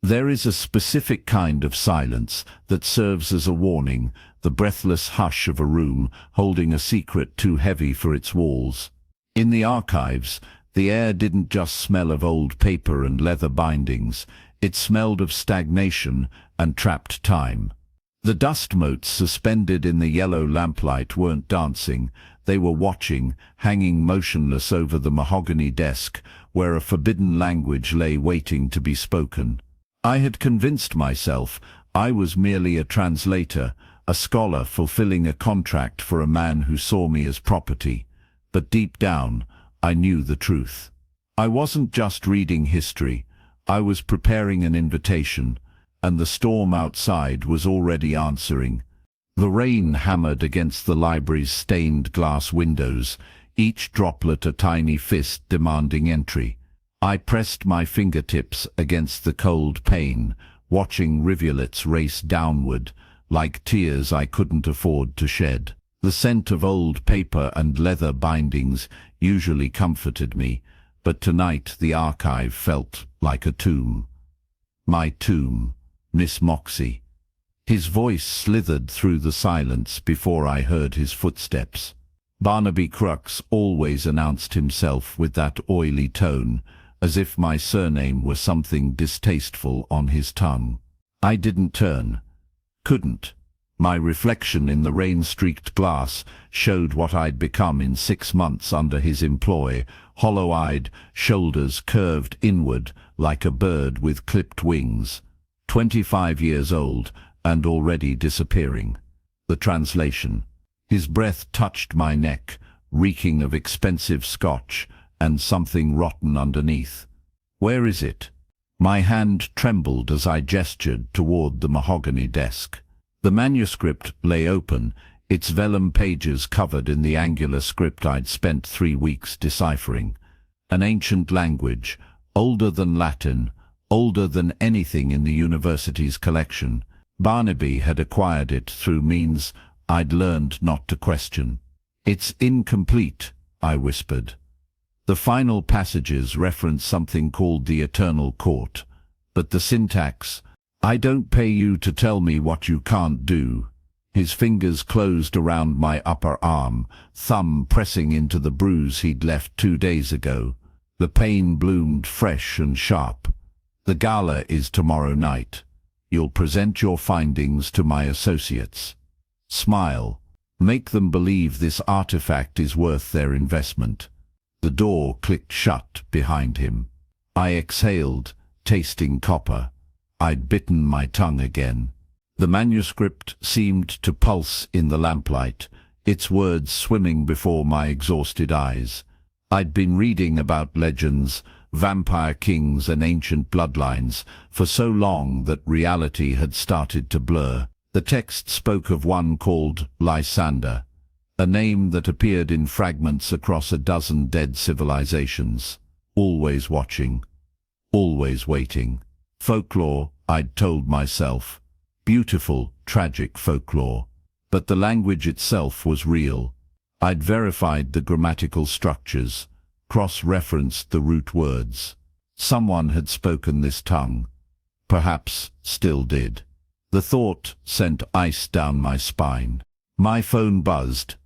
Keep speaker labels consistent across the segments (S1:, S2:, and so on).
S1: There is a specific kind of silence that serves as a warning, the breathless hush of a room holding a secret too heavy for its walls. In the archives, the air didn't just smell of old paper and leather bindings, it smelled of stagnation and trapped time. The dust motes suspended in the yellow lamplight weren't dancing, they were watching, hanging motionless over the mahogany desk, where a forbidden language lay waiting to be spoken. I had convinced myself I was merely a translator, a scholar fulfilling a contract for a man who saw me as property. But deep down, I knew the truth. I wasn't just reading history, I was preparing an invitation, and the storm outside was already answering. The rain hammered against the library's stained glass windows, each droplet a tiny fist demanding entry. I pressed my fingertips against the cold pane, watching rivulets race downward, like tears I couldn't afford to shed. The scent of old paper and leather bindings usually comforted me, but tonight the archive felt like a tomb. My tomb, Miss Moxie. His voice slithered through the silence before I heard his footsteps. Barnaby Krux always announced himself with that oily tone, as if my surname were something distasteful on his tongue. I didn't turn. Couldn't. My reflection in the rain-streaked glass showed what I'd become in 6 months under his employ, hollow-eyed, shoulders curved inward like a bird with clipped wings. 25 years old and already disappearing. The translation. His breath touched my neck, reeking of expensive scotch and something rotten underneath. Where is it? My hand trembled as I gestured toward the mahogany desk. The manuscript lay open, its vellum pages covered in the angular script I'd spent 3 weeks deciphering. An ancient language, older than Latin, older than anything in the university's collection. Barnaby had acquired it through means I'd learned not to question. "It's incomplete," I whispered. The final passages reference something called the Eternal Court, but the syntax, "I don't pay you to tell me what you can't do." His fingers closed around my upper arm, thumb pressing into the bruise he'd left 2 days ago. The pain bloomed fresh and sharp. "The gala is tomorrow night. You'll present your findings to my associates. Smile. Make them believe this artifact is worth their investment." The door clicked shut behind him. I exhaled, tasting copper. I'd bitten my tongue again. The manuscript seemed to pulse in the lamplight, its words swimming before my exhausted eyes. I'd been reading about legends, vampire kings and ancient bloodlines for so long that reality had started to blur. The text spoke of one called Lysander, a name that appeared in fragments across a dozen dead civilizations. Always watching, always waiting. Folklore, I'd told myself. Beautiful, tragic folklore. But the language itself was real. I'd verified the grammatical structures, cross-referenced the root words. Someone had spoken this tongue. Perhaps still did. The thought sent ice down my spine. My phone buzzed.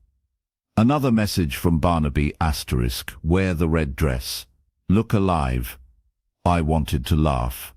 S1: Another message from Barnaby *, wear the red dress. Look alive. I wanted to laugh.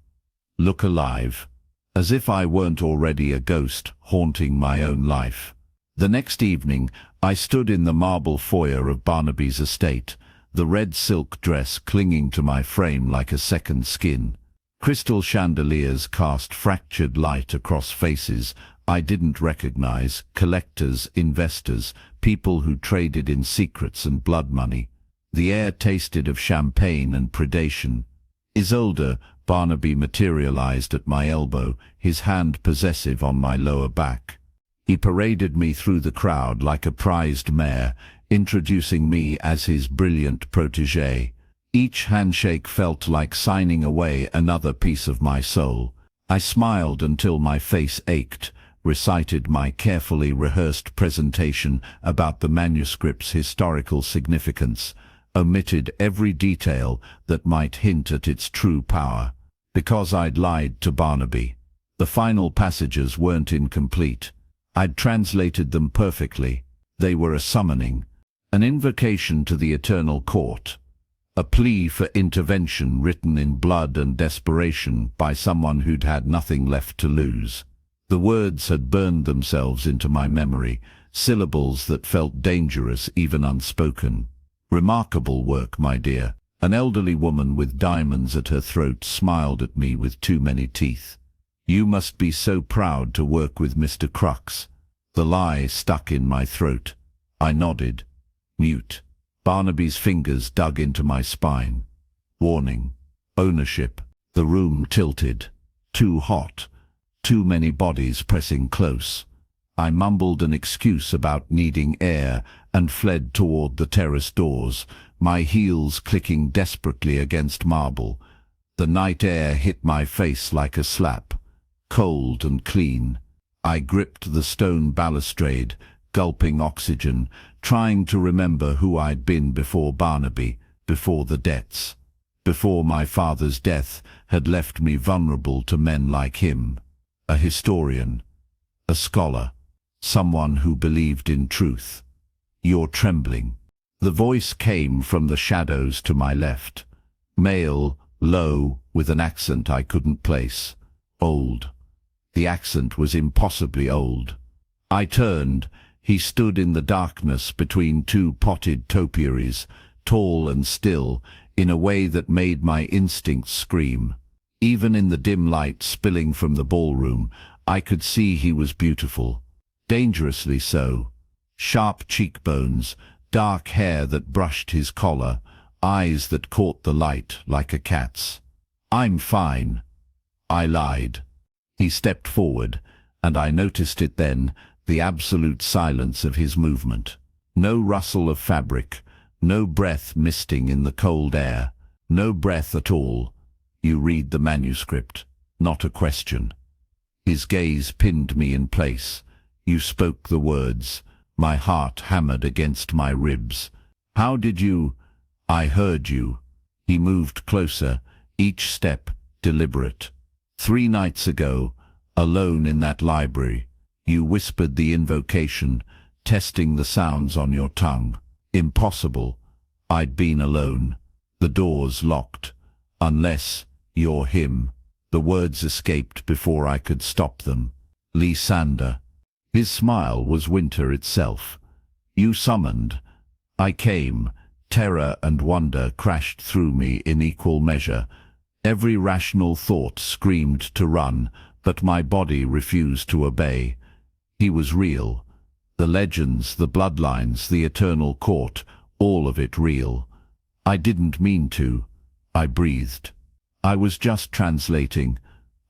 S1: Look alive. As if I weren't already a ghost haunting my own life. The next evening, I stood in the marble foyer of Barnaby's estate, the red silk dress clinging to my frame like a second skin. Crystal chandeliers cast fractured light across faces I didn't recognize, collectors, investors, people who traded in secrets and blood money. The air tasted of champagne and predation. Isolde, Barnaby materialized at my elbow, his hand possessive on my lower back. He paraded me through the crowd like a prized mare, introducing me as his brilliant protégé. Each handshake felt like signing away another piece of my soul. I smiled until my face ached, recited my carefully rehearsed presentation about the manuscript's historical significance, omitted every detail that might hint at its true power. Because I'd lied to Barnaby. The final passages weren't incomplete. I'd translated them perfectly. They were a summoning, an invocation to the eternal court, a plea for intervention written in blood and desperation by someone who'd had nothing left to lose. The words had burned themselves into my memory, syllables that felt dangerous even unspoken. Remarkable work, my dear. An elderly woman with diamonds at her throat smiled at me with too many teeth. You must be so proud to work with Mr. Krux. The lie stuck in my throat. I nodded, mute. Barnaby's fingers dug into my spine. Warning. Ownership. The room tilted. Too hot. Too many bodies pressing close. I mumbled an excuse about needing air and fled toward the terrace doors, my heels clicking desperately against marble. The night air hit my face like a slap, cold and clean. I gripped the stone balustrade, gulping oxygen, trying to remember who I'd been before Barnaby, before the debts, before my father's death had left me vulnerable to men like him. A historian, a scholar, someone who believed in truth. You're trembling. The voice came from the shadows to my left. Male, low, with an accent I couldn't place. Old. The accent was impossibly old. I turned. He stood in the darkness between two potted topiaries, tall and still, in a way that made my instincts scream. Even in the dim light spilling from the ballroom, I could see he was beautiful. Dangerously so. Sharp cheekbones, dark hair that brushed his collar, eyes that caught the light like a cat's. I'm fine. I lied. He stepped forward, and I noticed it then, the absolute silence of his movement. No rustle of fabric, no breath misting in the cold air, no breath at all. You read the manuscript, not a question. His gaze pinned me in place. You spoke the words. My heart hammered against my ribs. How did you? I heard you. He moved closer, each step deliberate. 3 nights ago, alone in that library, you whispered the invocation, testing the sounds on your tongue. Impossible. I'd been alone. The doors locked. Unless you're him. The words escaped before I could stop them. Lysander. His smile was winter itself. You summoned. I came. Terror and wonder crashed through me in equal measure. Every rational thought screamed to run, but my body refused to obey. He was real. The legends, the bloodlines, the eternal court, all of it real. I didn't mean to. I breathed. I was just translating.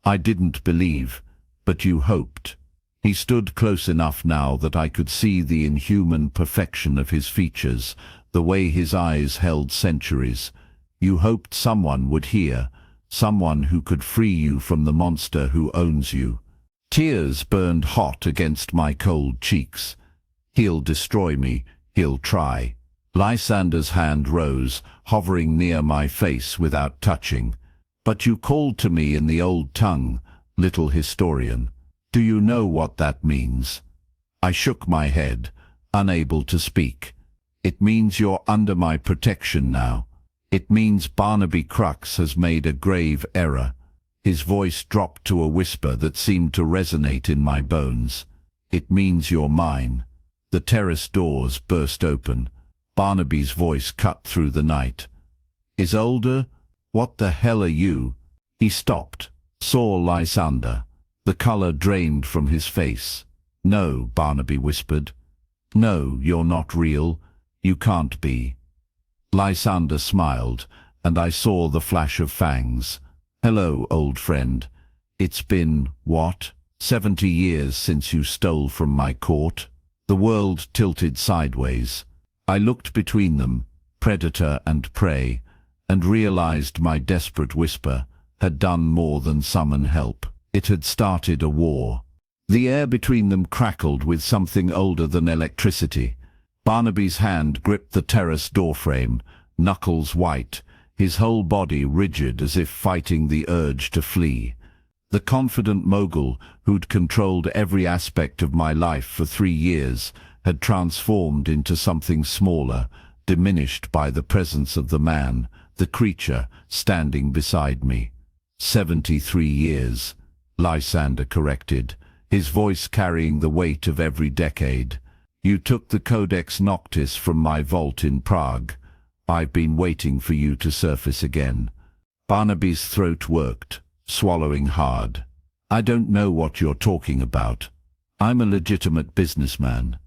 S1: I didn't believe, but you hoped. He stood close enough now that I could see the inhuman perfection of his features, the way his eyes held centuries. You hoped someone would hear, someone who could free you from the monster who owns you. Tears burned hot against my cold cheeks. He'll destroy me, he'll try. Lysander's hand rose, hovering near my face without touching. But you called to me in the old tongue, little historian. Do you know what that means? I shook my head, unable to speak. It means you're under my protection now. It means Barnaby Krux has made a grave error. His voice dropped to a whisper that seemed to resonate in my bones. It means you're mine. The terrace doors burst open. Barnaby's voice cut through the night. Isolde, what the hell are you? He stopped, saw Lysander. The color drained from his face. No, Barnaby whispered. No, you're not real. You can't be. Lysander smiled, and I saw the flash of fangs. Hello, old friend. It's been, what, 70 years since you stole from my court? The world tilted sideways. I looked between them, predator and prey, and realized my desperate whisper had done more than summon help. It had started a war. The air between them crackled with something older than electricity. Barnaby's hand gripped the terrace doorframe, knuckles white, his whole body rigid as if fighting the urge to flee. The confident mogul who'd controlled every aspect of my life for 3 years had transformed into something smaller, diminished by the presence of the man, the creature, standing beside me. 73 years, Lysander corrected, his voice carrying the weight of every decade. You took the Codex Noctis from my vault in Prague. I've been waiting for you to surface again. Barnaby's throat worked, swallowing hard. I don't know what you're talking about. I'm a legitimate businessman.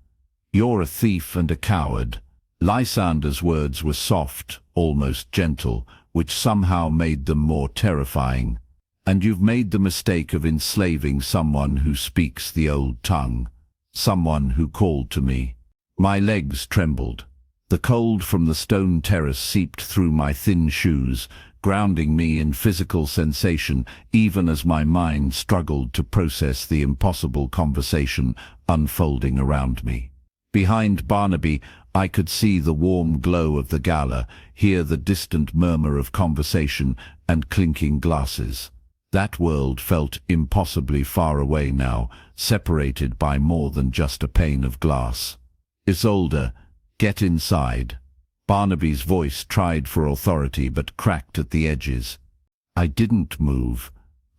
S1: You're a thief and a coward. Lysander's words were soft, almost gentle, which somehow made them more terrifying. And you've made the mistake of enslaving someone who speaks the old tongue. Someone who called to me. My legs trembled. The cold from the stone terrace seeped through my thin shoes, grounding me in physical sensation even as my mind struggled to process the impossible conversation unfolding around me. Behind Barnaby, I could see the warm glow of the gala, hear the distant murmur of conversation and clinking glasses. That world felt impossibly far away now, separated by more than just a pane of glass. Isolde, get inside. Barnaby's voice tried for authority but cracked at the edges. I didn't move,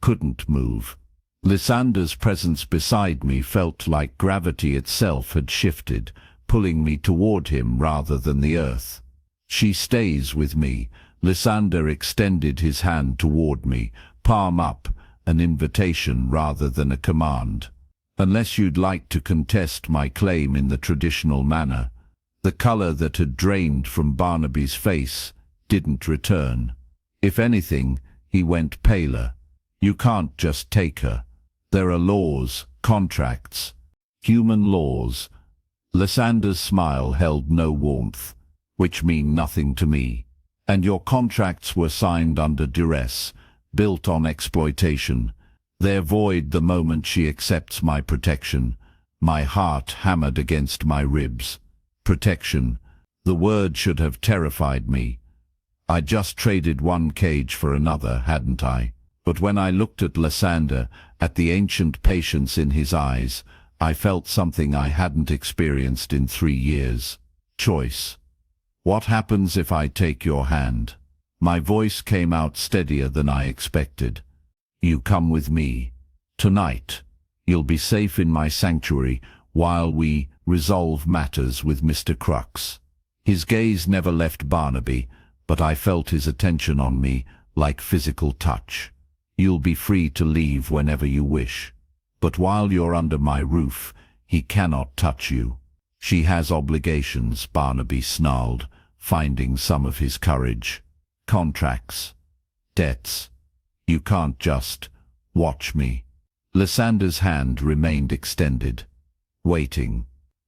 S1: couldn't move. Lysander's presence beside me felt like gravity itself had shifted, pulling me toward him rather than the earth. She stays with me. Lysander extended his hand toward me, palm up, an invitation rather than a command. Unless you'd like to contest my claim in the traditional manner. The color that had drained from Barnaby's face didn't return. If anything, he went paler. You can't just take her. There are laws, contracts, human laws. Lysander's smile held no warmth, which mean nothing to me. And your contracts were signed under duress, built on exploitation. They're void the moment she accepts my protection. My heart hammered against my ribs. Protection. The word should have terrified me. I just traded one cage for another, hadn't I? But when I looked at Lysander, at the ancient patience in his eyes, I felt something I hadn't experienced in 3 years. Choice. What happens if I take your hand? My voice came out steadier than I expected. You come with me. Tonight. You'll be safe in my sanctuary while we resolve matters with Mr. Krux. His gaze never left Barnaby, but I felt his attention on me like physical touch. You'll be free to leave whenever you wish. But while you're under my roof, he cannot touch you. She has obligations, Barnaby snarled, finding some of his courage. Contracts. Debts. You can't just watch me. Lysander's hand remained extended, waiting.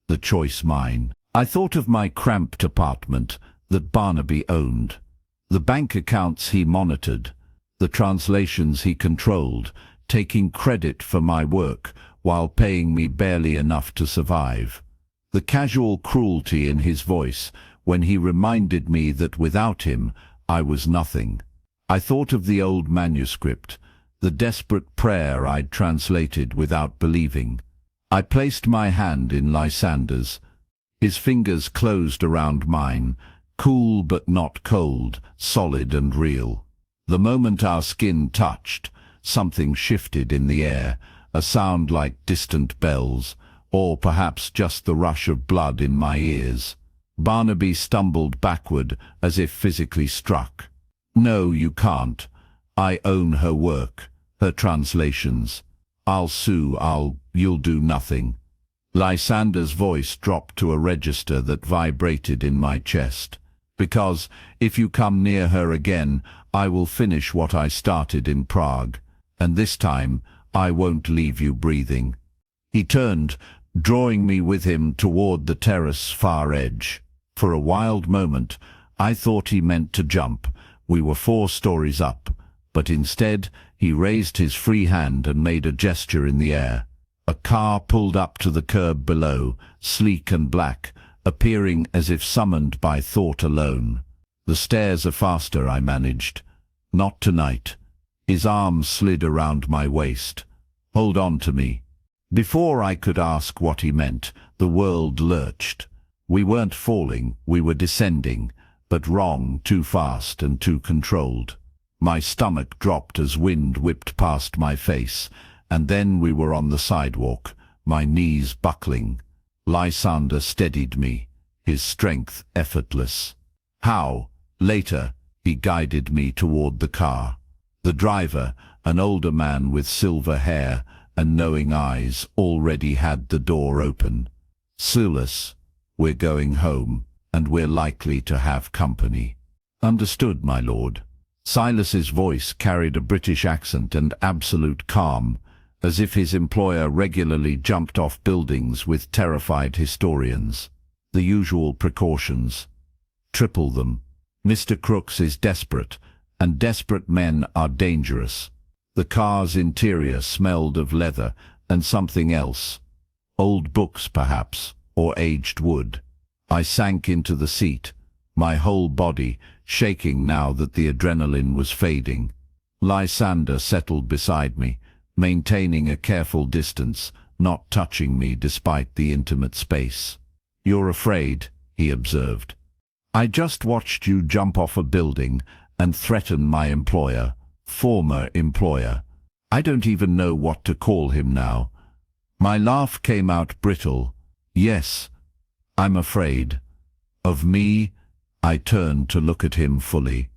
S1: The choice mine. I thought of my cramped apartment that Barnaby owned, the bank accounts he monitored, the translations he controlled, taking credit for my work while paying me barely enough to survive. The casual cruelty in his voice when he reminded me that without him I was nothing. I thought of the old manuscript, the desperate prayer I'd translated without believing. I placed my hand in Lysander's. His fingers closed around mine, cool but not cold, solid and real. The moment our skin touched, something shifted in the air, a sound like distant bells, or perhaps just the rush of blood in my ears. Barnaby stumbled backward as if physically struck. No, you can't. I own her work, her translations. I'll sue, you'll do nothing. Lysander's voice dropped to a register that vibrated in my chest. Because, if you come near her again, I will finish what I started in Prague, and this time I won't leave you breathing. He turned, drawing me with him toward the terrace far edge. For a wild moment, I thought he meant to jump. We were 4 stories up, but instead he raised his free hand and made a gesture in the air. A car pulled up to the curb below, sleek and black, appearing as if summoned by thought alone. The stairs are faster, I managed. Not tonight. His arm slid around my waist. Hold on to me. Before I could ask what he meant, the world lurched. We weren't falling, we were descending, but wrong, too fast and too controlled. My stomach dropped as wind whipped past my face, and then we were on the sidewalk, my knees buckling. Lysander steadied me, his strength effortless. How? Later, he guided me toward the car. The driver, an older man with silver hair and knowing eyes, already had the door open. Silas, we're going home, and we're likely to have company. Understood, my lord. Silas's voice carried a British accent and absolute calm, as if his employer regularly jumped off buildings with terrified historians. The usual precautions. Triple them. Mr. Krux is desperate, and desperate men are dangerous. The car's interior smelled of leather and something else. Old books, perhaps, or aged wood. I sank into the seat, my whole body shaking now that the adrenaline was fading. Lysander settled beside me, maintaining a careful distance, not touching me despite the intimate space. "You're afraid," he observed. "I just watched you jump off a building and threaten my employer, former employer. I don't even know what to call him now." My laugh came out brittle. "Yes, I'm afraid." Of me? I turned to look at him fully.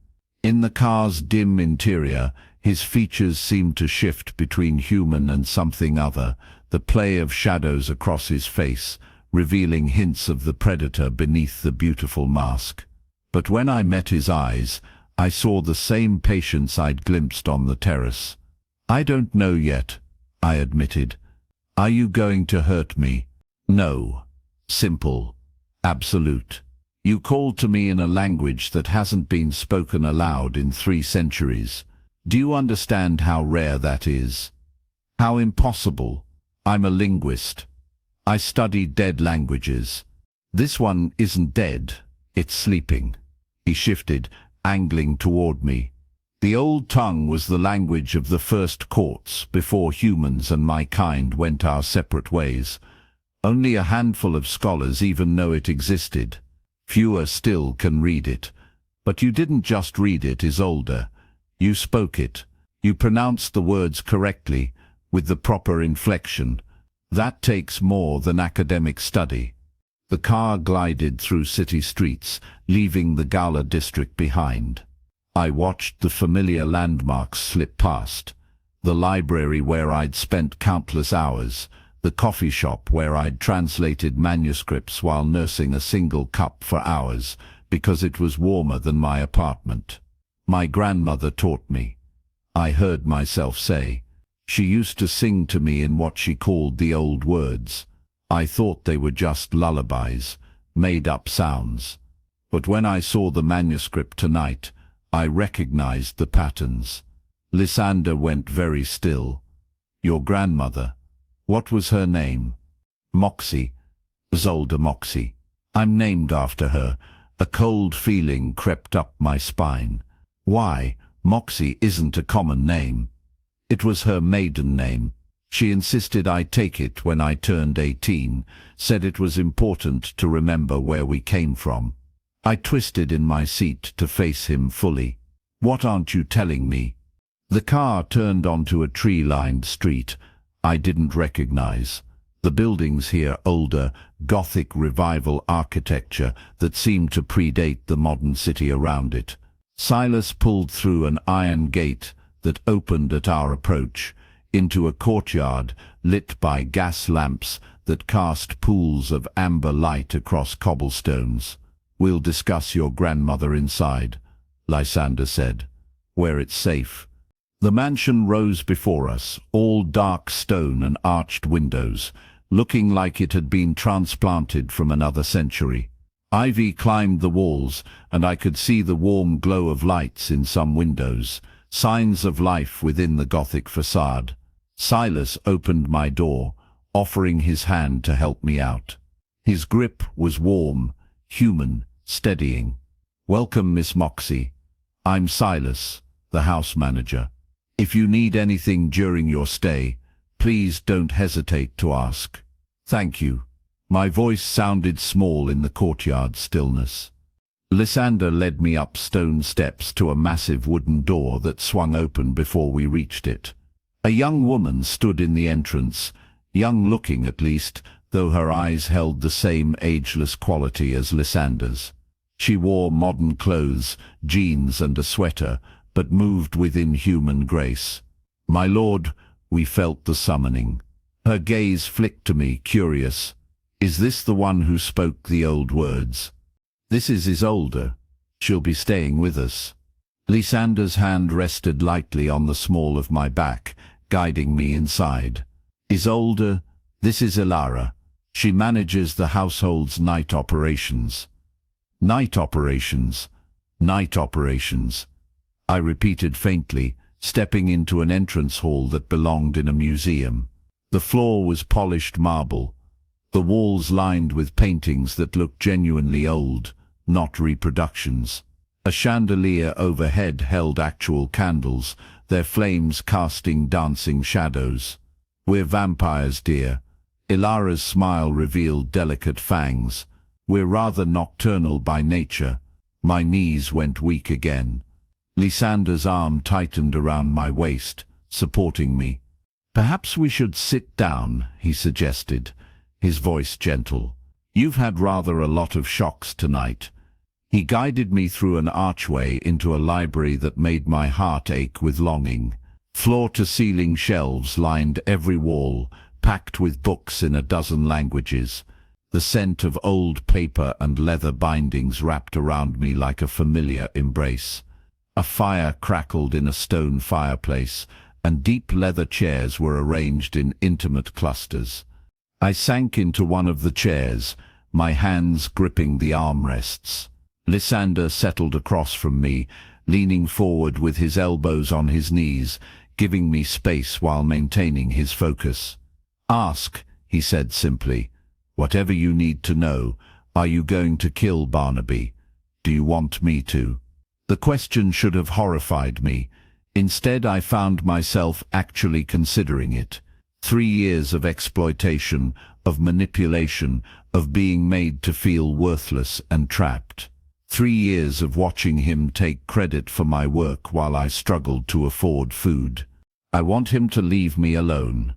S1: In the car's dim interior, his features seemed to shift between human and something other, the play of shadows across his face, revealing hints of the predator beneath the beautiful mask. But when I met his eyes, I saw the same patience I'd glimpsed on the terrace. "I don't know yet," I admitted. "Are you going to hurt me?" "No." Simple. Absolute. "You called to me in a language that hasn't been spoken aloud in 3 centuries. Do you understand how rare that is? How impossible? I'm a linguist. I study dead languages. This one isn't dead, it's sleeping." He shifted, angling toward me. "The old tongue was the language of the first courts, before humans and my kind went our separate ways. Only a handful of scholars even know it existed. Fewer still can read it. But you didn't just read it, Isolde. You spoke it. You pronounced the words correctly, with the proper inflection. That takes more than academic study." The car glided through city streets, leaving the Gala district behind. I watched the familiar landmarks slip past. The library where I'd spent countless hours, the coffee shop where I'd translated manuscripts while nursing a single cup for hours, because it was warmer than my apartment. My grandmother taught me. I heard myself say. She used to sing to me in what she called the old words. I thought they were just lullabies, made-up sounds. But when I saw the manuscript tonight, I recognized the patterns. Lysander went very still. "Your grandmother, what was her name?" "Moxie. Isolde Moxie. I'm named after her." A cold feeling crept up my spine. "Why? Moxie isn't a common name." "It was her maiden name. She insisted I take it when I turned 18, said it was important to remember where we came from." I twisted in my seat to face him fully. "What aren't you telling me?" The car turned onto a tree-lined street I didn't recognize. The buildings here older, Gothic revival architecture that seemed to predate the modern city around it. Silas pulled through an iron gate that opened at our approach, into a courtyard lit by gas lamps that cast pools of amber light across cobblestones. "We'll discuss your grandmother inside," Lysander said, "where it's safe." The mansion rose before us, all dark stone and arched windows, looking like it had been transplanted from another century. Ivy climbed the walls, and I could see the warm glow of lights in some windows, signs of life within the Gothic facade. Silas opened my door, offering his hand to help me out. His grip was warm, human, steadying. Welcome, Miss Moxie. I'm Silas, the house manager. If you need anything during your stay, please don't hesitate to ask. Thank you. My voice sounded small in the courtyard stillness. Lysander led me up stone steps to a massive wooden door that swung open before we reached it. A young woman stood in the entrance, young-looking at least, though her eyes held the same ageless quality as Lysander's. She wore modern clothes, jeans and a sweater, but moved with inhuman grace. My lord, we felt the summoning. Her gaze flicked to me, curious. Is this the one who spoke the old words? This is Isolde. She'll be staying with us. Lysander's hand rested lightly on the small of my back, guiding me inside. Isolde, this is Ilara. She manages the household's night operations. Night operations. Night operations. I repeated faintly, stepping into an entrance hall that belonged in a museum. The floor was polished marble, the walls lined with paintings that looked genuinely old, not reproductions. A chandelier overhead held actual candles, their flames casting dancing shadows. We're vampires, dear. Ilara's smile revealed delicate fangs. We're rather nocturnal by nature. My knees went weak again. Lysander's arm tightened around my waist, supporting me. Perhaps we should sit down, he suggested, his voice gentle. You've had rather a lot of shocks tonight. He guided me through an archway into a library that made my heart ache with longing. Floor-to-ceiling shelves lined every wall, packed with books in a dozen languages. The scent of old paper and leather bindings wrapped around me like a familiar embrace. A fire crackled in a stone fireplace, and deep leather chairs were arranged in intimate clusters. I sank into one of the chairs, my hands gripping the armrests. Lysander settled across from me, leaning forward with his elbows on his knees, giving me space while maintaining his focus. Ask, he said simply. Whatever you need to know. Are you going to kill Barnaby? Do you want me to? The question should have horrified me. Instead, I found myself actually considering it. 3 years of exploitation, of manipulation, of being made to feel worthless and trapped. 3 years of watching him take credit for my work while I struggled to afford food. I want him to leave me alone,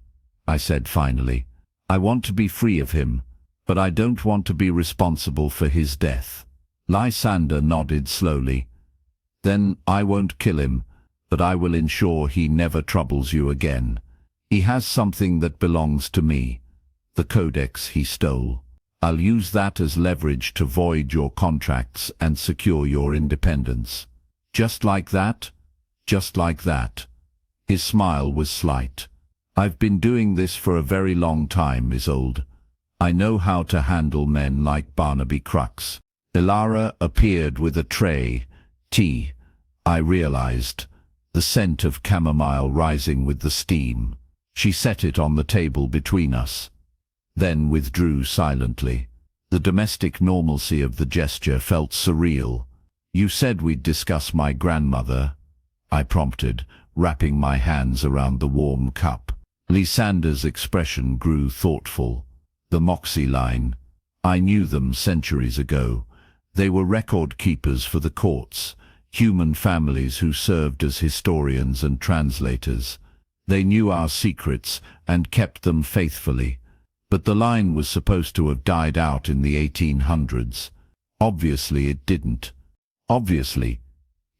S1: I said finally. I want to be free of him, but I don't want to be responsible for his death. Lysander nodded slowly. Then I won't kill him, but I will ensure he never troubles you again. He has something that belongs to me, the codex he stole. I'll use that as leverage to void your contracts and secure your independence. Just like that? Just like that. His smile was slight. I've been doing this for a very long time, Isolde. I know how to handle men like Barnaby Krux. Ilara appeared with a tray. Tea, I realized, the scent of chamomile rising with the steam. She set it on the table between us, then withdrew silently. The domestic normalcy of the gesture felt surreal. You said we'd discuss my grandmother, I prompted, wrapping my hands around the warm cup. Lysander's expression grew thoughtful. The Moxie line. I knew them centuries ago. They were record keepers for the courts, human families who served as historians and translators. They knew our secrets and kept them faithfully. But the line was supposed to have died out in the 1800s. Obviously it didn't. Obviously.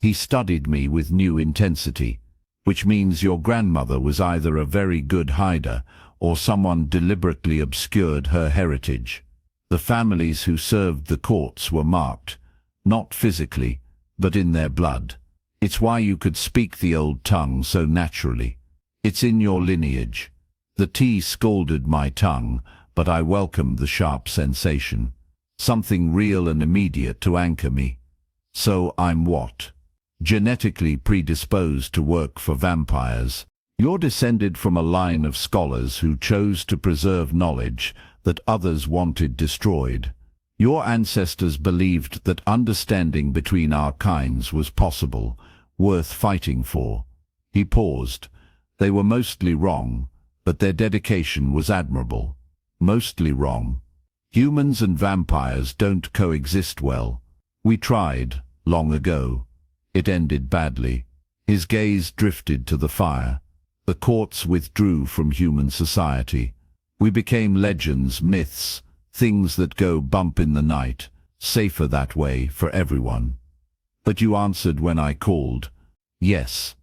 S1: He studied me with new intensity, which means your grandmother was either a very good hider or someone deliberately obscured her heritage. The families who served the courts were marked, not physically, but in their blood. It's why you could speak the old tongue so naturally. It's in your lineage. The tea scalded my tongue, but I welcomed the sharp sensation. Something real and immediate to anchor me. So I'm what? Genetically predisposed to work for vampires. You're descended from a line of scholars who chose to preserve knowledge that others wanted destroyed. Your ancestors believed that understanding between our kinds was possible, worth fighting for. He paused. They were mostly wrong, but their dedication was admirable. Mostly wrong. Humans and vampires don't coexist well. We tried, long ago. It ended badly. His gaze drifted to the fire. The courts withdrew from human society. We became legends, myths, things that go bump in the night, safer that way for everyone. But you answered when I called. Yes.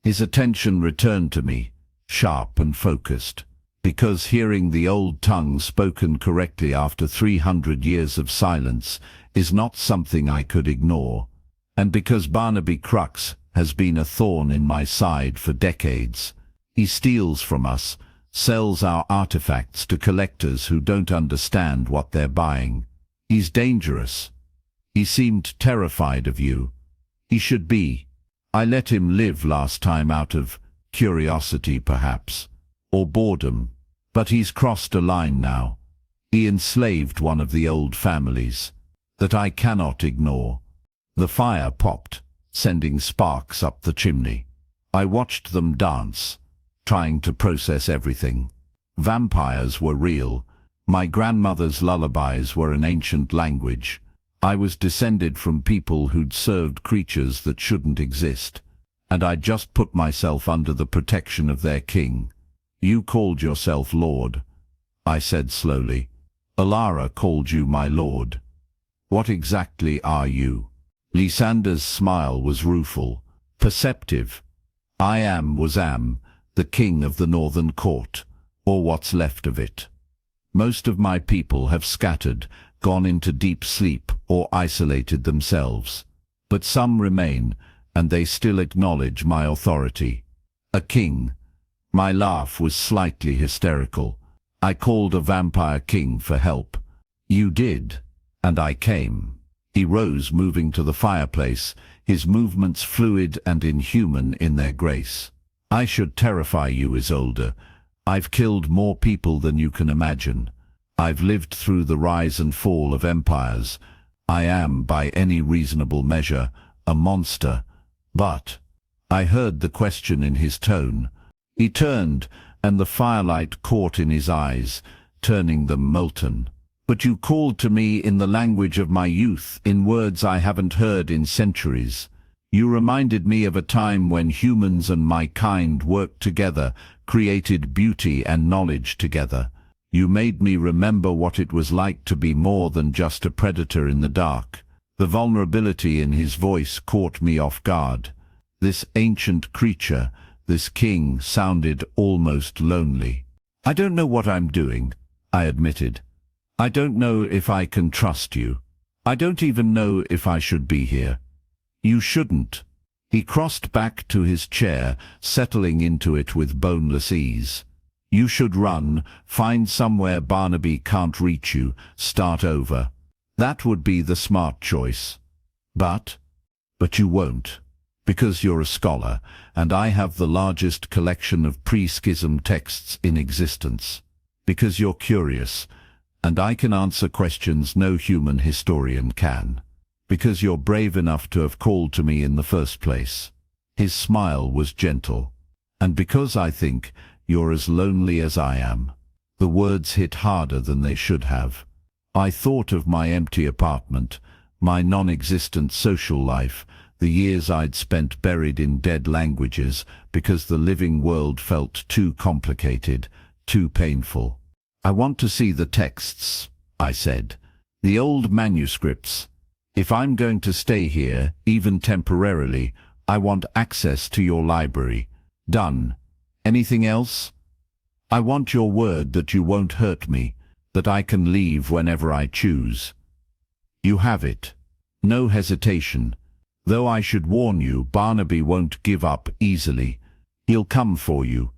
S1: His attention returned to me, sharp and focused, because hearing the old tongue spoken correctly after 300 years of silence is not something I could ignore, and because Barnaby Krux has been a thorn in my side for decades. He steals from us, sells our artifacts to collectors who don't understand what they're buying. He's dangerous. He seemed terrified of you. He should be. I let him live last time out of curiosity perhaps, or boredom, but he's crossed a line now. He enslaved one of the old families that I cannot ignore. The fire popped, sending sparks up the chimney. I watched them dance, trying to process everything. Vampires were real. My grandmother's lullabies were an ancient language. I was descended from people who'd served creatures that shouldn't exist, and I'd just put myself under the protection of their king. You called yourself Lord, I said slowly. Alara called you my lord. What exactly are you? Lysander's smile was rueful, perceptive. I was the king of the northern court, or what's left of it. Most of my people have scattered, gone into deep sleep, or isolated themselves. But some remain, and they still acknowledge my authority. A king. My laugh was slightly hysterical. I called a vampire king for help. You did, and I came. He rose, moving to the fireplace, his movements fluid and inhuman in their grace. I should terrify you, Isolde. I've killed more people than you can imagine. I've lived through the rise and fall of empires. I am, by any reasonable measure, a monster. But I heard the question in his tone. He turned, and the firelight caught in his eyes, turning them molten. But you called to me in the language of my youth, in words I haven't heard in centuries. You reminded me of a time when humans and my kind worked together, created beauty and knowledge together. You made me remember what it was like to be more than just a predator in the dark. The vulnerability in his voice caught me off guard. This ancient creature, this king, sounded almost lonely. I don't know what I'm doing, I admitted. I don't know if I can trust you. I don't even know if I should be here. You shouldn't. He crossed back to his chair, settling into it with boneless ease. You should run, find somewhere Barnaby can't reach you, start over. That would be the smart choice. But you won't, because you're a scholar, and I have the largest collection of pre-schism texts in existence. Because you're curious, and I can answer questions no human historian can. Because you're brave enough to have called to me in the first place. His smile was gentle. And because I think you're as lonely as I am. The words hit harder than they should have. I thought of my empty apartment, my non-existent social life, the years I'd spent buried in dead languages because the living world felt too complicated, too painful. I want to see the texts, I said. The old manuscripts. If I'm going to stay here, even temporarily, I want access to your library. Done. Anything else? I want your word that you won't hurt me, that I can leave whenever I choose. You have it. No hesitation. Though I should warn you, Barnaby won't give up easily. He'll come for you.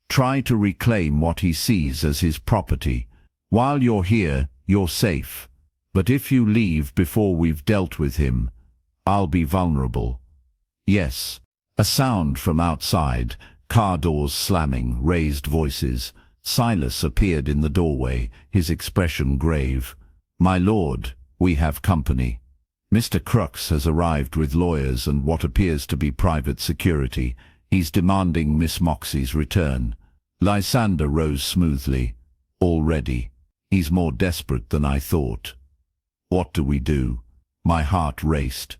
S1: Try to reclaim what he sees as his property. While you're here, you're safe. But if you leave before we've dealt with him, I'll be vulnerable. Yes. A sound from outside. Car doors slamming, raised voices. Silas appeared in the doorway, his expression grave. My lord, we have company. Mr. Krux has arrived with lawyers and what appears to be private security. He's demanding Miss Moxie's return. Lysander rose smoothly. Already. He's more desperate than I thought. What do we do? My heart raced.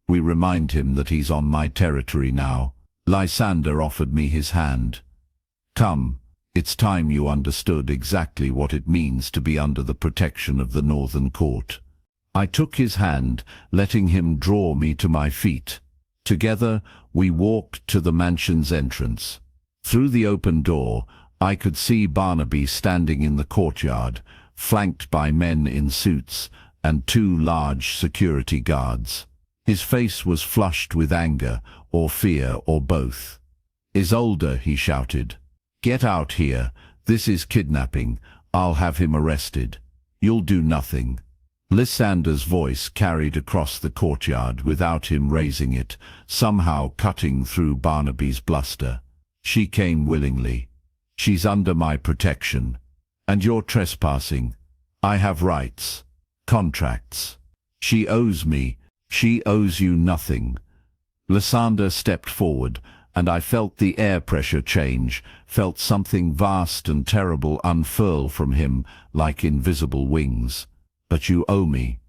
S1: We remind him that he's on my territory now. Lysander offered me his hand. Come, it's time you understood exactly what it means to be under the protection of the Northern Court. I took his hand, letting him draw me to my feet. Together, we walked to the mansion's entrance. Through the open door, I could see Barnaby standing in the courtyard, flanked by men in suits and 2 large security guards. His face was flushed with anger, or fear, or both. "Isolde," he shouted. "Get out here. This is kidnapping. I'll have him arrested. You'll do nothing." Lysander's voice carried across the courtyard without him raising it, somehow cutting through Barnaby's bluster. "She came willingly. She's under my protection. And you're trespassing. I have rights. Contracts. She owes me. She owes you nothing." Lysander stepped forward, and I felt the air pressure change, felt something vast and terrible unfurl from him like invisible wings. "But you owe me.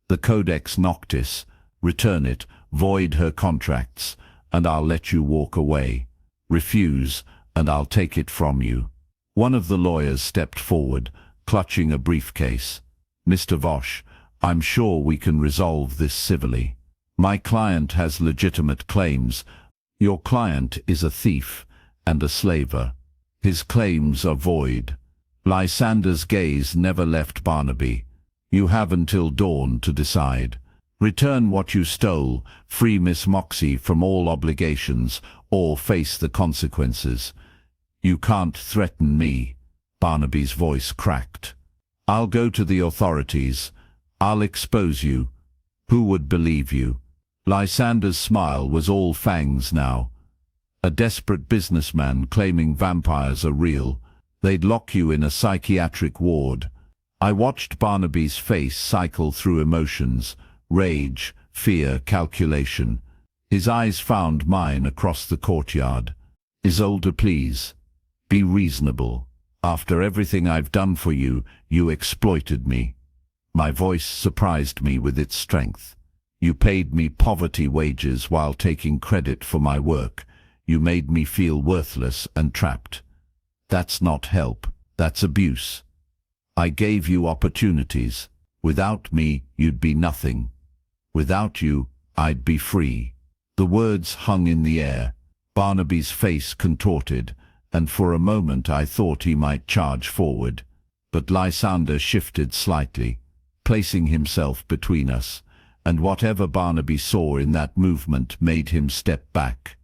S1: The Codex Noctis. Return it, void her contracts, and I'll let you walk away. Refuse, and I'll take it from you." One of the lawyers stepped forward, clutching a briefcase. "Mr. Vosh, I'm sure we can resolve this civilly. My client has legitimate claims. Your client is a thief and a slaver. His claims are void." Lysander's gaze never left Barnaby. "You have until dawn to decide. Return what you stole, free Miss Moxie from all obligations, or face the consequences." "You can't threaten me." Barnaby's voice cracked. "I'll go to the authorities. I'll expose you. Who would believe you?" Lysander's smile was all fangs now. "A desperate businessman claiming vampires are real. They'd lock you in a psychiatric ward." I watched Barnaby's face cycle through emotions: rage, fear, calculation. His eyes found mine across the courtyard. "Isolde, please. Be reasonable. After everything I've done for you, you exploited me." My voice surprised me with its strength. "You paid me poverty wages while taking credit for my work. You made me feel worthless and trapped. That's not help, that's abuse. I gave you opportunities. Without me, you'd be nothing. Without you, I'd be free." The words hung in the air. Barnaby's face contorted, and for a moment I thought he might charge forward. But Lysander shifted slightly, placing himself between us, and whatever Barnaby saw in that movement made him step back.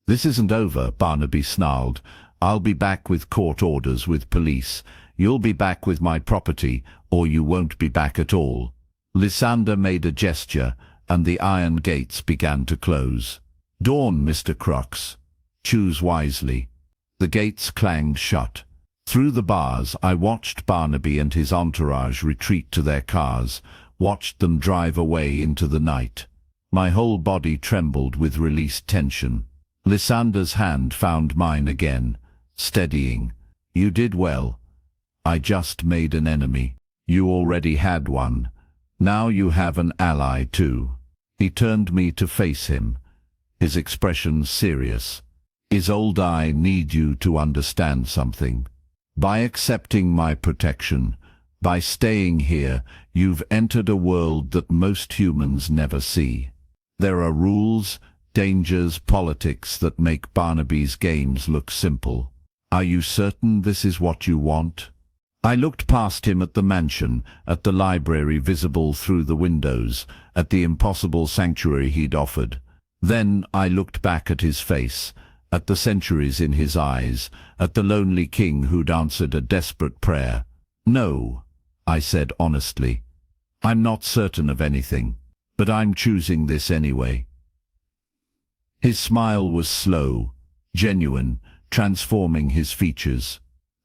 S1: "This isn't over," Barnaby snarled. "I'll be back with court orders, with police. You'll be back with my property, or you won't be back at all." Lysander made a gesture, and the iron gates began to close. "Dawn, Mr. Krux. Choose wisely." The gates clanged shut. Through the bars I watched Barnaby and his entourage retreat to their cars, watched them drive away into the night. My whole body trembled with released tension. Lysander's hand found mine again, steadying. "You did well. I just made an enemy. You already had one. Now you have an ally too." He turned me to face him, his expression serious. "Isolde, I need you to understand something. By accepting my protection, by staying here, you've entered a world that most humans never see. There are rules, dangers, politics that make Barnaby's games look simple. Are you certain this is what you want?" I looked past him at the mansion, at the library visible through the windows, at the impossible sanctuary he'd offered. Then I looked back at his face, at the centuries in his eyes, at the lonely king who'd answered a desperate prayer. "No," I said honestly. "I'm not certain of anything, but I'm choosing this anyway." His smile was slow, genuine, transforming his features.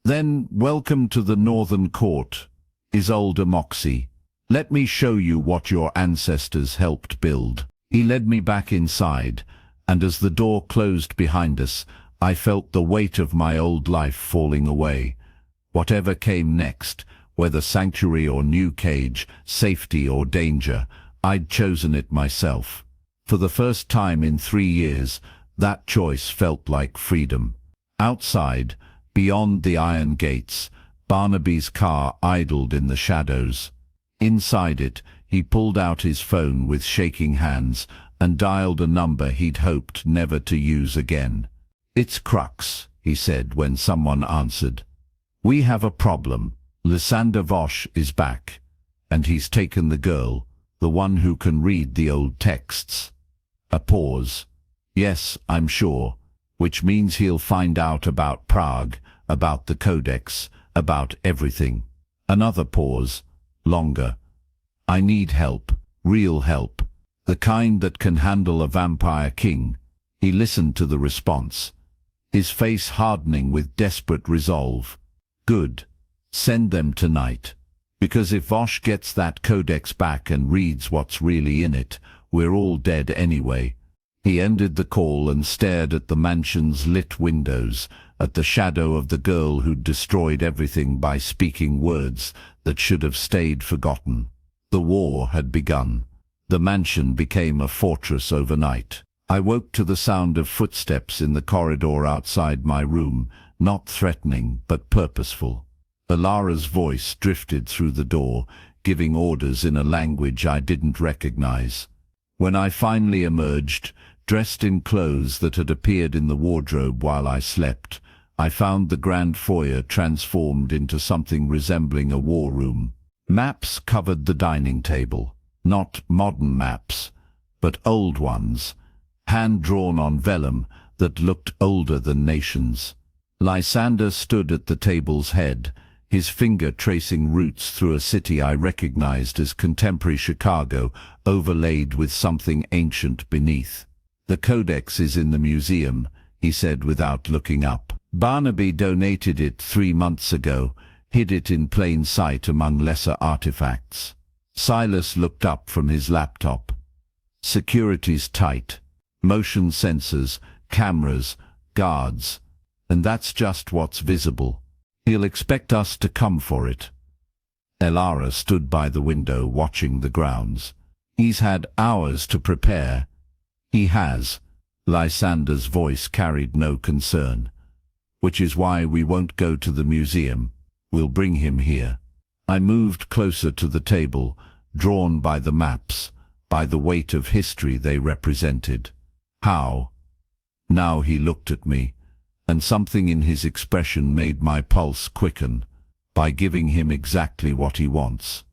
S1: "Then welcome to the Northern Court, Isolde Moxie. Let me show you what your ancestors helped build. He led me back inside, and as the door closed behind us, I felt the weight of my old life falling away. Whatever came next, whether sanctuary or new cage, safety or danger, I'd chosen it myself. For the first time in 3 years, that choice felt like freedom. Outside, beyond the iron gates, Barnaby's car idled in the shadows. Inside it, he pulled out his phone with shaking hands and dialed a number he'd hoped never to use again. "It's Krux," he said when someone answered. "We have a problem. Lysander Vosh is back, and he's taken the girl, the one who can read the old texts." A pause. "Yes, I'm sure, which means he'll find out about Prague, about the Codex, about everything." Another pause. Longer. "I need help, real help, the kind that can handle a vampire king." He listened to the response, his face hardening with desperate resolve. "Good. Send them tonight. Because if Vosh gets that codex back and reads what's really in it, we're all dead anyway." He ended the call and stared at the mansion's lit windows, at the shadow of the girl who'd destroyed everything by speaking words that should have stayed forgotten. The war had begun. The mansion became a fortress overnight. I woke to the sound of footsteps in the corridor outside my room, not threatening but purposeful. Alara's voice drifted through the door, giving orders in a language I didn't recognize. When I finally emerged, dressed in clothes that had appeared in the wardrobe while I slept, I found the grand foyer transformed into something resembling a war room. Maps covered the dining table, not modern maps, but old ones, hand-drawn on vellum that looked older than nations. Lysander stood at the table's head, his finger tracing routes through a city I recognized as contemporary Chicago, overlaid with something ancient beneath. "The codex is in the museum," he said without looking up. "Barnaby donated it 3 months ago, hid it in plain sight among lesser artifacts." Silas looked up from his laptop. "Security's tight. Motion sensors, cameras, guards, and that's just what's visible. He'll expect us to come for it." Alara stood by the window watching the grounds. "He's had hours to prepare." "He has." Lysander's voice carried no concern. "Which is why we won't go to the museum. We'll bring him here." I moved closer to the table, drawn by the maps, by the weight of history they represented. "How?" Now he looked at me, and something in his expression made my pulse quicken. "By giving him exactly what he wants.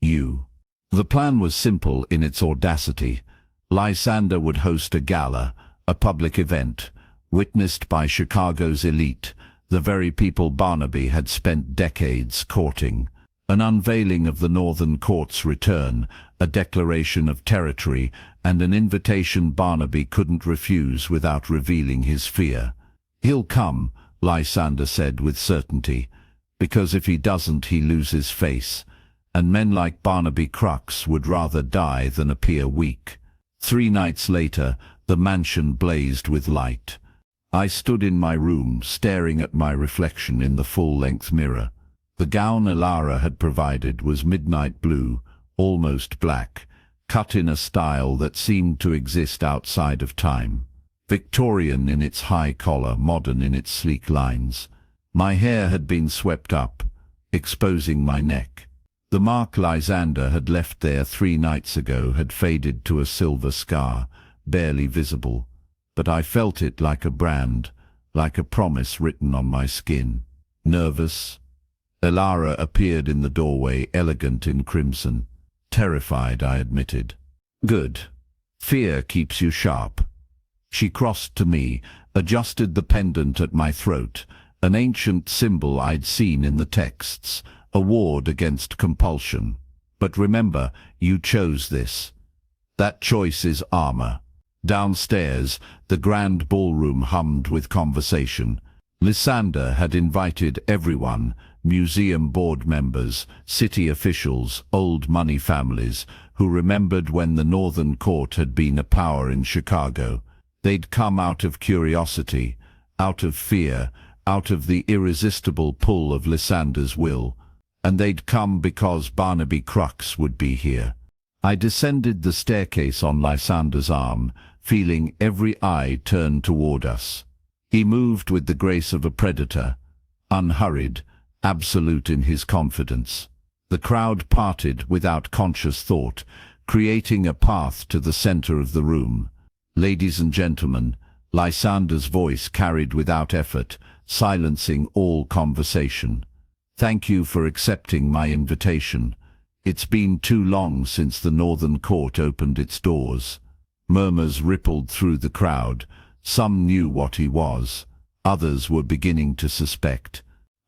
S1: You." The plan was simple in its audacity. Lysander would host a gala, a public event, witnessed by Chicago's elite, the very people Barnaby had spent decades courting. An unveiling of the Northern Court's return, a declaration of territory, and an invitation Barnaby couldn't refuse without revealing his fear. "He'll come," Lysander said with certainty, "because if he doesn't he loses face, and men like Barnaby Krux would rather die than appear weak." 3 nights later, the mansion blazed with light. I stood in my room, staring at my reflection in the full-length mirror. The gown Alara had provided was midnight blue, almost black, cut in a style that seemed to exist outside of time. Victorian in its high collar, modern in its sleek lines. My hair had been swept up, exposing my neck. The mark Lysander had left there 3 nights ago had faded to a silver scar, barely visible, but I felt it like a brand, like a promise written on my skin. Nervous? Alara appeared in the doorway, elegant in crimson. Terrified, I admitted. "Good. Fear keeps you sharp." She crossed to me, adjusted the pendant at my throat, an ancient symbol I'd seen in the texts, a ward against compulsion. "But remember, you chose this. That choice is armor." Downstairs, the grand ballroom hummed with conversation. Lysander had invited everyone, museum board members, city officials, old money families, who remembered when the Northern Court had been a power in Chicago. They'd come out of curiosity, out of fear, out of the irresistible pull of Lysander's will, and they'd come because Barnaby Krux would be here. I descended the staircase on Lysander's arm, feeling every eye turned toward us. He moved with the grace of a predator, unhurried, absolute in his confidence. The crowd parted without conscious thought, creating a path to the center of the room. Ladies and gentlemen, Lysander's voice carried without effort, silencing all conversation. Thank you for accepting my invitation. It's been too long since the Northern Court opened its doors. Murmurs rippled through the crowd. Some knew what he was. Others were beginning to suspect.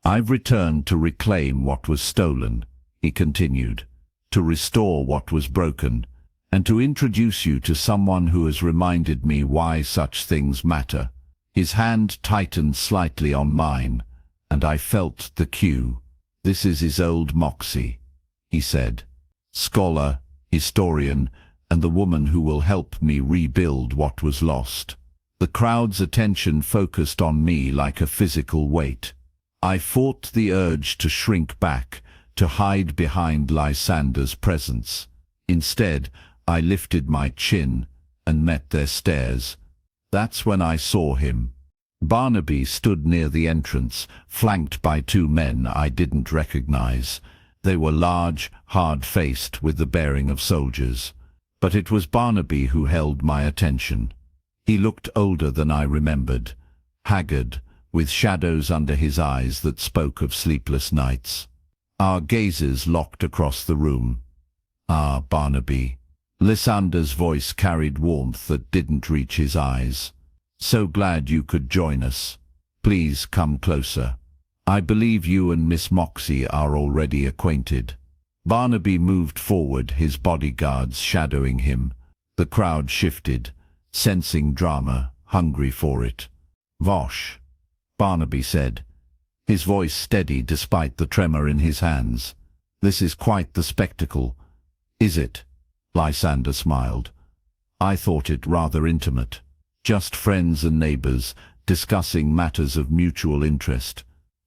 S1: I've returned to reclaim what was stolen, he continued, to restore what was broken, and to introduce you to someone who has reminded me why such things matter. His hand tightened slightly on mine, and I felt the cue. This is Isolde Moxie, he said. Scholar, historian, and the woman who will help me rebuild what was lost. The crowd's attention focused on me like a physical weight. I fought the urge to shrink back, to hide behind Lysander's presence. Instead, I lifted my chin and met their stares. That's when I saw him. Barnaby stood near the entrance, flanked by two men I didn't recognize. They were large, hard-faced, with the bearing of soldiers. But it was Barnaby who held my attention. He looked older than I remembered, haggard, with shadows under his eyes that spoke of sleepless nights. Our gazes locked across the room. Ah, Barnaby. Lysander's voice carried warmth that didn't reach his eyes. So glad you could join us. Please come closer. I believe you and Miss Moxie are already acquainted. Barnaby moved forward, his bodyguards shadowing him. The crowd shifted, sensing drama, hungry for it. Vosh, Barnaby said, his voice steady despite the tremor in his hands. This is quite the spectacle. Is it? Lysander smiled. I thought it rather intimate. Just friends and neighbors, discussing matters of mutual interest.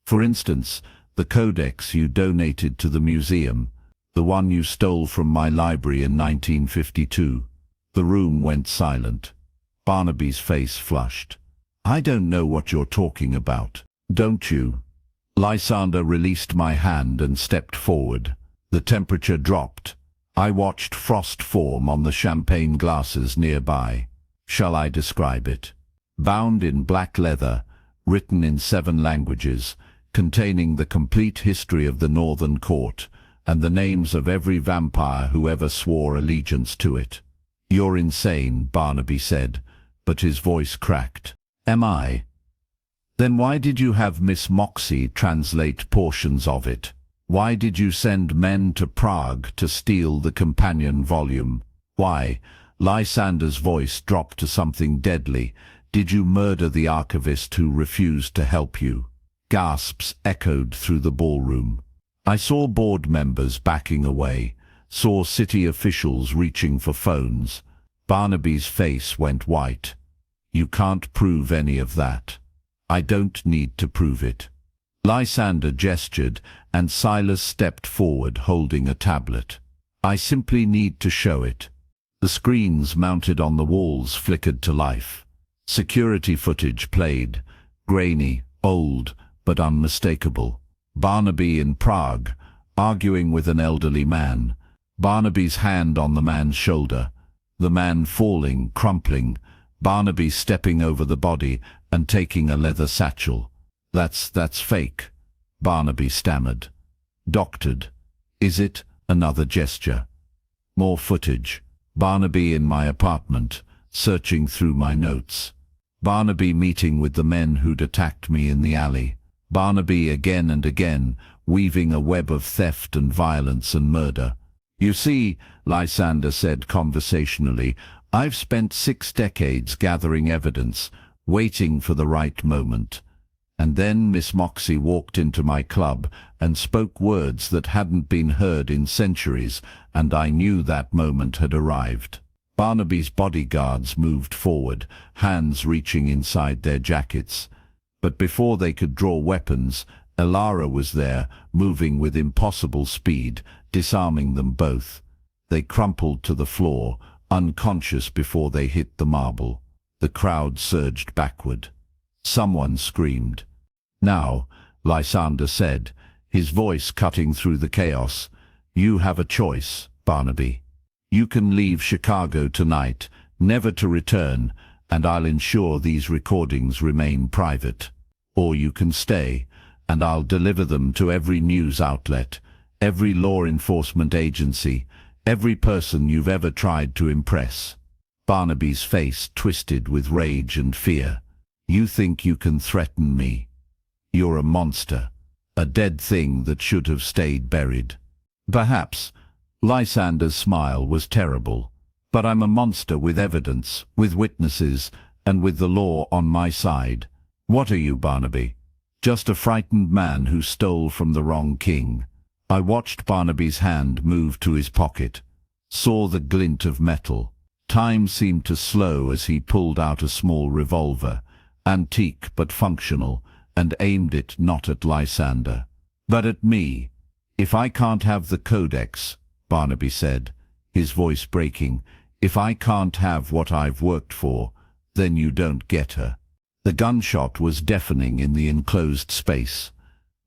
S1: For instance, the codex you donated to the museum, the one you stole from my library in 1952. The room went silent. Barnaby's face flushed. I don't know what you're talking about. Don't you? Lysander released my hand and stepped forward. The temperature dropped. I watched frost form on the champagne glasses nearby. Shall I describe it? Bound in black leather, written in 7 languages, containing the complete history of the Northern Court, and the names of every vampire who ever swore allegiance to it. You're insane, Barnaby said, but his voice cracked. Am I? Then why did you have Miss Moxie translate portions of it? Why did you send men to Prague to steal the companion volume? Why? Lysander's voice dropped to something deadly. Did you murder the archivist who refused to help you? Gasps echoed through the ballroom. I saw board members backing away, saw city officials reaching for phones. Barnaby's face went white. You can't prove any of that. I don't need to prove it. Lysander gestured, and Silas stepped forward holding a tablet. I simply need to show it. The screens mounted on the walls flickered to life. Security footage played, grainy, old, but unmistakable. Barnaby in Prague, arguing with an elderly man. Barnaby's hand on the man's shoulder. The man falling, crumpling. Barnaby stepping over the body and taking a leather satchel. That's fake, Barnaby stammered. Doctored. Is it? Another gesture. More footage. Barnaby in my apartment, searching through my notes. Barnaby meeting with the men who'd attacked me in the alley. Barnaby again and again, weaving a web of theft and violence and murder. You see, Lysander said conversationally, I've spent 6 decades gathering evidence, waiting for the right moment. And then Miss Moxie walked into my club and spoke words that hadn't been heard in centuries, and I knew that moment had arrived. Barnaby's bodyguards moved forward, hands reaching inside their jackets. But before they could draw weapons, Elara was there, moving with impossible speed, disarming them both. They crumpled to the floor, unconscious before they hit the marble. The crowd surged backward. Someone screamed. "Now," Lysander said, his voice cutting through the chaos, "you have a choice, Barnaby. You can leave Chicago tonight, never to return, and I'll ensure these recordings remain private. Or you can stay, and I'll deliver them to every news outlet, every law enforcement agency, every person you've ever tried to impress." Barnaby's face twisted with rage and fear. "You think you can threaten me? You're a monster, a dead thing that should have stayed buried." "Perhaps." Lysander's smile was terrible. "But I'm a monster with evidence, with witnesses, and with the law on my side. What are you, Barnaby? Just a frightened man who stole from the wrong king." I watched Barnaby's hand move to his pocket, saw the glint of metal. Time seemed to slow as he pulled out a small revolver, antique but functional, and aimed it not at Lysander, but at me. "If I can't have the codex," Barnaby said, his voice breaking, "if I can't have what I've worked for, then you don't get her." The gunshot was deafening in the enclosed space,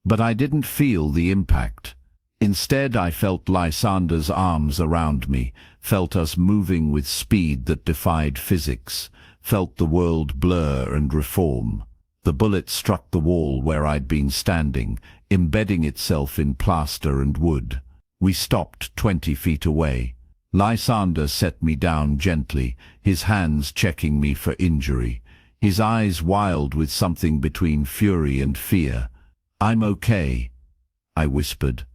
S1: but I didn't feel the impact. Instead, I felt Lysander's arms around me, felt us moving with speed that defied physics, felt the world blur and reform. The bullet struck the wall where I'd been standing, embedding itself in plaster and wood. We stopped 20 feet away. Lysander set me down gently, his hands checking me for injury, his eyes wild with something between fury and fear. "I'm okay," I whispered.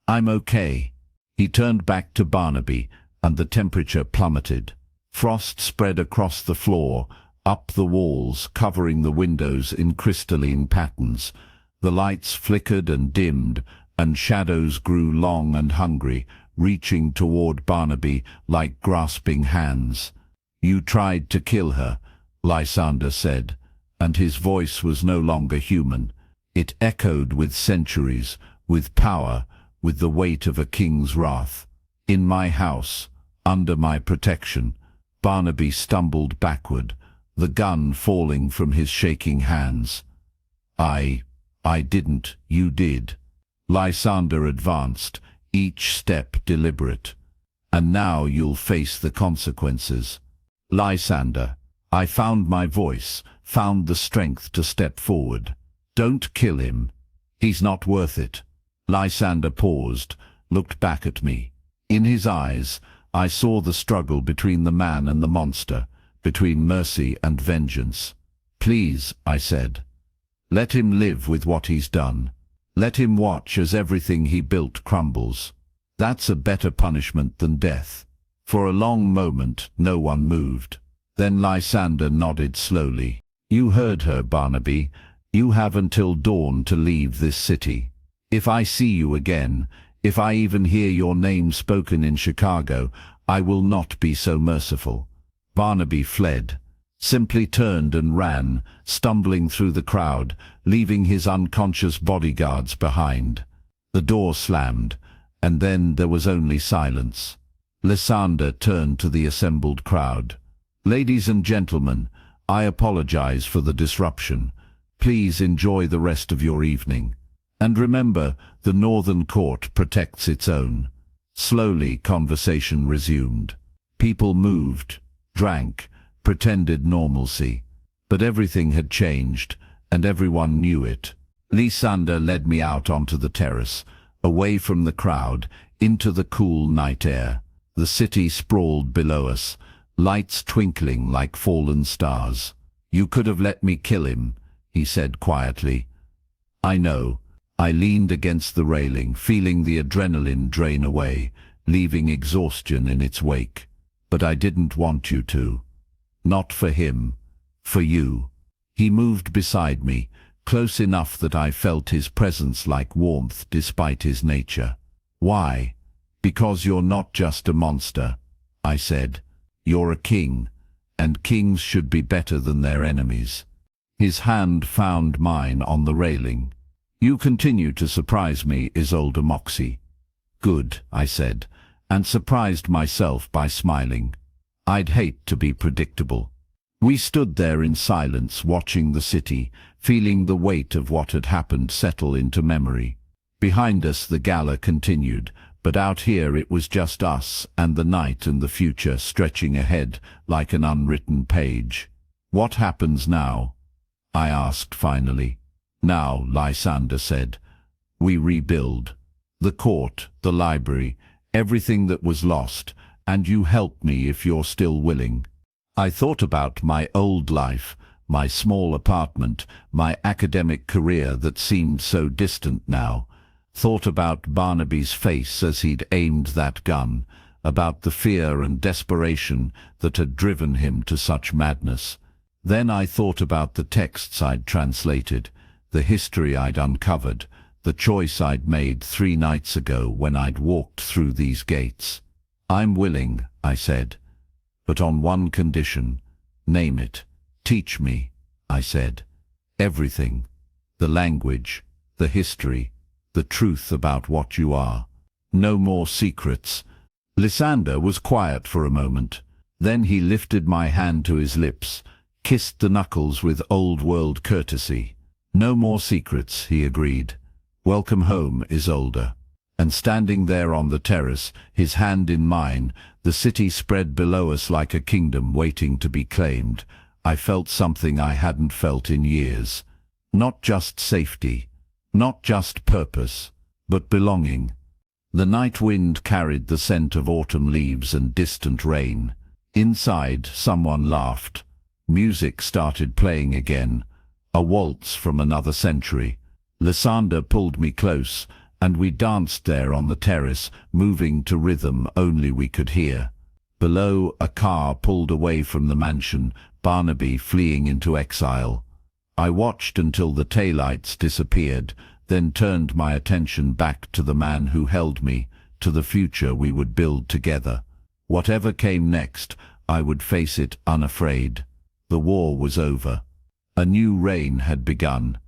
S1: "I'm okay." He turned back to Barnaby, and the temperature plummeted. Frost spread across the floor, up the walls, covering the windows in crystalline patterns. The lights flickered and dimmed, and shadows grew long and hungry, reaching toward Barnaby like grasping hands. "You tried to kill her," Lysander said, and his voice was no longer human. It echoed with centuries, with power, with the weight of a king's wrath. "In my house, under my protection." Barnaby stumbled backward, the gun falling from his shaking hands. I didn't, you did." Lysander advanced, each step deliberate. "And now you'll face the consequences." "Lysander." I found my voice, found the strength to step forward. "Don't kill him. He's not worth it." Lysander paused, looked back at me. In his eyes, I saw the struggle between the man and the monster, between mercy and vengeance. "Please," I said. "Let him live with what he's done. Let him watch as everything he built crumbles. That's a better punishment than death." For a long moment, no one moved. Then Lysander nodded slowly. "You heard her, Barnaby. You have until dawn to leave this city. If I see you again, if I even hear your name spoken in Chicago, I will not be so merciful." Barnaby fled, simply turned and ran, stumbling through the crowd, leaving his unconscious bodyguards behind. The door slammed, and then there was only silence. Lysander turned to the assembled crowd. "Ladies and gentlemen, I apologize for the disruption. Please enjoy the rest of your evening. And remember, the Northern Court protects its own." Slowly, conversation resumed. People moved, drank, pretended normalcy. But everything had changed, and everyone knew it. Lysander led me out onto the terrace, away from the crowd, into the cool night air. The city sprawled below us, lights twinkling like fallen stars. "You could have let me kill him," he said quietly. "I know." I leaned against the railing, feeling the adrenaline drain away, leaving exhaustion in its wake. "But I didn't want you to. Not for him. For you." He moved beside me, close enough that I felt his presence like warmth despite his nature. "Why?" "Because you're not just a monster," I said. "You're a king, and kings should be better than their enemies." His hand found mine on the railing. "You continue to surprise me, Isolde Moxie." "Good," I said, and surprised myself by smiling. I'd hate to be predictable. We stood there in silence, watching the city, feeling the weight of what had happened settle into memory. Behind us the gala continued, but out here it was just us and the night and the future stretching ahead like an unwritten page. "What happens now?" I asked finally. "Now," Lysander said, "we rebuild. The court, the library, everything that was lost, and you help me if you're still willing." I thought about my old life, my small apartment, my academic career that seemed so distant now. Thought about Barnaby's face as he'd aimed that gun, about the fear and desperation that had driven him to such madness. Then I thought about the texts I'd translated, the history I'd uncovered, the choice I'd made 3 nights ago when I'd walked through these gates. "I'm willing," I said, "but on one condition." "Name it." "Teach me," I said. "Everything. The language, the history, the truth about what you are. No more secrets." Lysander was quiet for a moment. Then he lifted my hand to his lips, kissed the knuckles with old-world courtesy. "No more secrets," he agreed. "Welcome home, Isolde." And standing there on the terrace, his hand in mine, the city spread below us like a kingdom waiting to be claimed, I felt something I hadn't felt in years. Not just safety, not just purpose, but belonging. The night wind carried the scent of autumn leaves and distant rain. Inside, someone laughed. Music started playing again, a waltz from another century. Lysander pulled me close, and we danced there on the terrace, moving to rhythm only we could hear. Below, a car pulled away from the mansion, Barnaby fleeing into exile. I watched until the taillights disappeared, then turned my attention back to the man who held me, to the future we would build together. Whatever came next, I would face it unafraid. The war was over. A new reign had begun,